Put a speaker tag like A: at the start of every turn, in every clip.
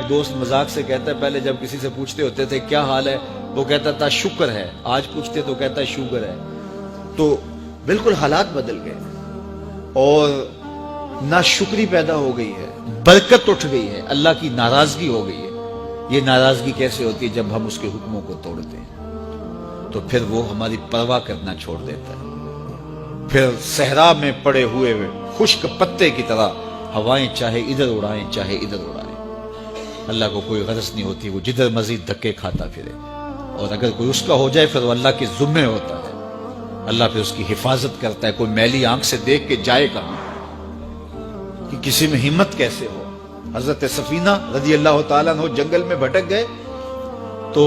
A: دوست مذاق سے کہتا ہے پہلے جب کسی سے پوچھتے ہوتے تھے کیا حال ہے وہ کہتا تھا شکر ہے، آج پوچھتے تو کہتا ہے شوگر ہے۔ تو بالکل حالات بدل گئے اور ناشکری پیدا ہو گئی ہے، برکت اٹھ گئی ہے، اللہ کی ناراضگی ہو گئی ہے۔ یہ ناراضگی کیسے ہوتی ہے؟ جب ہم اس کے حکموں کو توڑتے ہیں تو پھر وہ ہماری پرواہ کرنا چھوڑ دیتا ہے، پھر صحرا میں پڑے ہوئے خشک پتے کی طرح ہوائیں چاہے ادھر اڑائیں چاہے ادھر اڑائیں، اللہ کو کوئی غرض نہیں ہوتی، وہ جدھر مزید دھکے کھاتا پھرے، اور اگر کوئی اس کا ہو جائے پھر وہ اللہ کے ذمے ہوتا ہے، اللہ پھر اس کی حفاظت کرتا ہے۔ کوئی میلی آنکھ سے دیکھ کے جائے کہاں کہ کسی میں ہمت کیسے ہو۔ حضرت سفینہ رضی اللہ تعالیٰ عنہ جنگل میں بھٹک گئے تو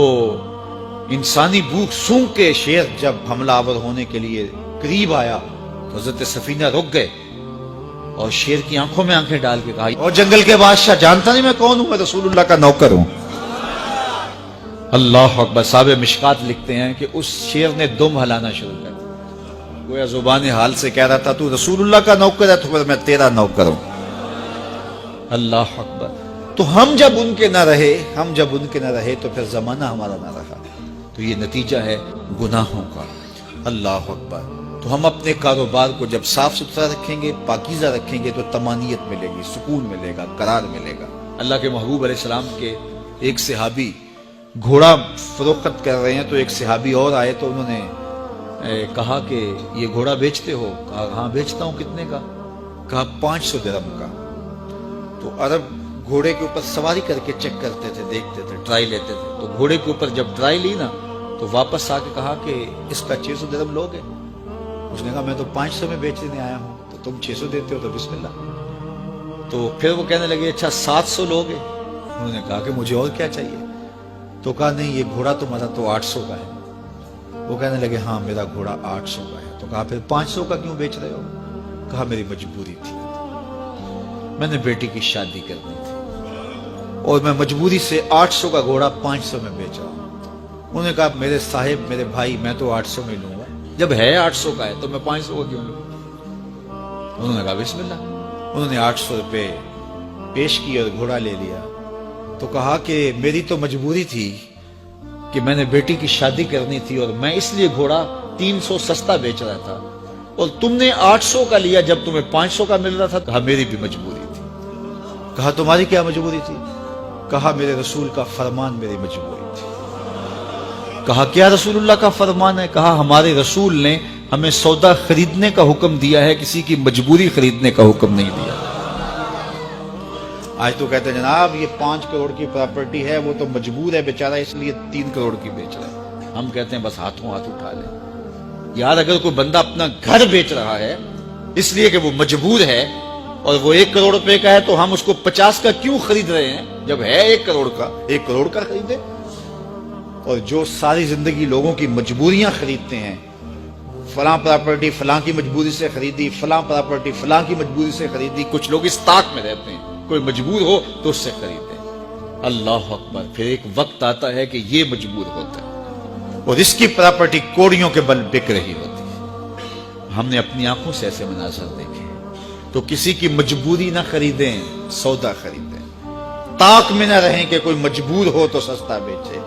A: انسانی بھوک سونگ کے شیر جب حملہ آور ہونے کے لیے قریب آیا تو حضرت سفینہ رک گئے اور شیر کی آنکھوں میں آنکھیں ڈال کے کہا، اور جنگل کے بادشاہ جانتا نہیں میں کون ہوں؟ میں رسول اللہ کا نوکر ہوں۔ اللہ اکبر۔ صاحب مشکات لکھتے ہیں کہ اس شیر نے دم ہلانا شروع کر دیا، گویا زبان حال سے کہہ رہا تھا تو رسول اللہ کا نوکر ہے تو پھر میں تیرا نوکر ہوں۔ اللہ اکبر۔ تو ہم جب ان کے نہ رہے تو پھر زمانہ ہمارا نہ رہا، تو یہ نتیجہ ہے گناہوں کا۔ اللہ اکبر۔ تو ہم اپنے کاروبار کو جب صاف ستھرا رکھیں گے، پاکیزہ رکھیں گے تو طمانینت ملے گی، سکون ملے گا، قرار ملے گا۔ اللہ کے محبوب علیہ السلام کے ایک صحابی گھوڑا فروخت کر رہے ہیں تو ایک صحابی اور آئے تو انہوں نے کہا کہ یہ گھوڑا بیچتے ہو؟ کہا ہاں بیچتا ہوں۔ کتنے کا؟ کہا 500 درہم کا۔ تو عرب گھوڑے کے اوپر سواری کر کے چیک کرتے تھے، دیکھتے تھے، ٹرائی لیتے تھے۔ تو گھوڑے کے اوپر جب ٹرائی لی نا تو واپس آ کے کہا کہ اس کا 600 درہم لوگے؟ اس نے کہا میں تو 500 میں بیچنے آیا ہوں، تو تم 600 دیتے ہو تو بسم اللہ۔ تو پھر وہ کہنے لگے اچھا 700 لوگے؟ انہوں نے کہا کہ مجھے اور کیا چاہیے؟ تو کہا نہیں یہ گھوڑا تمہارا تو 800 کا ہے۔ وہ کہنے لگے ہاں میرا گھوڑا 800 کا ہے۔ تو کہا پھر 500 کا کیوں بیچ رہے ہو؟ کہا میری مجبوری تھی، میں نے بیٹی کی شادی کرنی تھی اور میں مجبوری سے 800 کا گھوڑا 500 میں بیچ رہا ہوں۔ انہوں نے کہا میرے صاحب، میرے بھائی، میں تو 800 میں لوں گا، جب ہے 800 کا ہے تو میں 500 کا کیوں لوں؟ انہوں نے کہا بسم اللہ۔ انہوں نے 800 روپے پیش کیے اور گھوڑا لے لیا۔ تو کہا کہ میری تو مجبوری تھی کہ میں نے بیٹی کی شادی کرنی تھی اور میں اس لیے گھوڑا 300 سستا بیچ رہا تھا، اور تم نے 800 کا لیا جب تمہیں 500 کا مل رہا تھا۔ کہا میری بھی مجبوری تھی۔ کہا تمہاری کیا مجبوری تھی؟ کہا میرے رسول کا فرمان میری مجبوری تھی۔ کہا کیا رسول اللہ کا فرمان ہے؟ کہا ہمارے رسول نے ہمیں سودا خریدنے کا حکم دیا ہے، کسی کی مجبوری خریدنے کا حکم نہیں دیا۔ آج تو کہتے ہیں جناب یہ 5 کروڑ کی پراپرٹی ہے، وہ تو مجبور ہے بیچارہ اس لیے 3 کروڑ کی بیچ رہا ہے۔ ہم کہتے ہیں بس ہاتھوں ہاتھ اٹھا لیں۔ یار اگر کوئی بندہ اپنا گھر بیچ رہا ہے اس لیے کہ وہ مجبور ہے اور وہ 1 کروڑ روپے کا ہے تو ہم اس کو 50 کا کیوں خرید رہے ہیں؟ جب ہے 1 کروڑ کا، 1 کروڑ کا خریدے۔ اور جو ساری زندگی لوگوں کی مجبوریاں خریدتے ہیں، فلاں پراپرٹی فلاں کی مجبوری سے خریدی، فلاں پراپرٹی فلاں کی مجبوری سے خریدی، کچھ لوگ اس طاق میں رہتے ہیں کوئی مجبور ہو تو اس سے خریدیں۔ اللہ اکبر۔ پھر ایک وقت آتا ہے کہ یہ مجبور ہوتا ہے اور اس کی پراپرٹی کوڑیوں کے بل بک رہی ہوتی ہے۔ ہم نے اپنی آنکھوں سے ایسے مناظر دیکھے۔ تو کسی کی مجبوری نہ خریدیں، سودا خریدیں۔ طاق میں نہ رہیں کہ کوئی مجبور ہو تو سستا بیچے،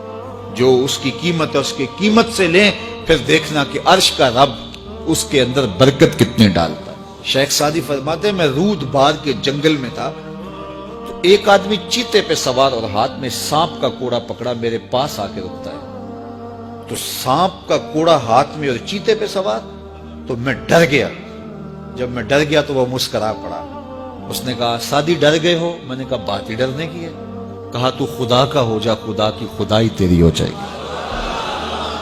A: جو اس کی قیمت ہے اس کی قیمت سے لیں، پھر دیکھنا کہ عرش کا رب اس کے اندر برکت کتنے ڈالتا ہے۔ شیخ سعدی فرماتے ہیں میں رود بار کے جنگل میں تھا تو ایک آدمی چیتے پہ سوار اور ہاتھ میں سانپ کا کوڑا پکڑا میرے پاس آ کے رکتا ہے۔ تو سانپ کا کوڑا ہاتھ میں اور چیتے پہ سوار، تو میں ڈر گیا۔ جب میں ڈر گیا تو وہ مسکرا پڑا۔ اس نے کہا سعدی ڈر گئے ہو؟ میں نے کہا بات ہی ڈرنے کی ہے۔ کہا تو خدا کا ہو جا، خدا کی خدائی تیری ہو جائے گی۔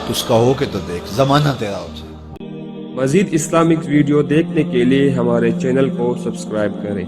A: تو اس کا ہو کے تو دیکھ، زمانہ تیرا ہو جائے۔
B: مزید اسلامک ویڈیو دیکھنے کے لیے ہمارے چینل کو سبسکرائب کریں۔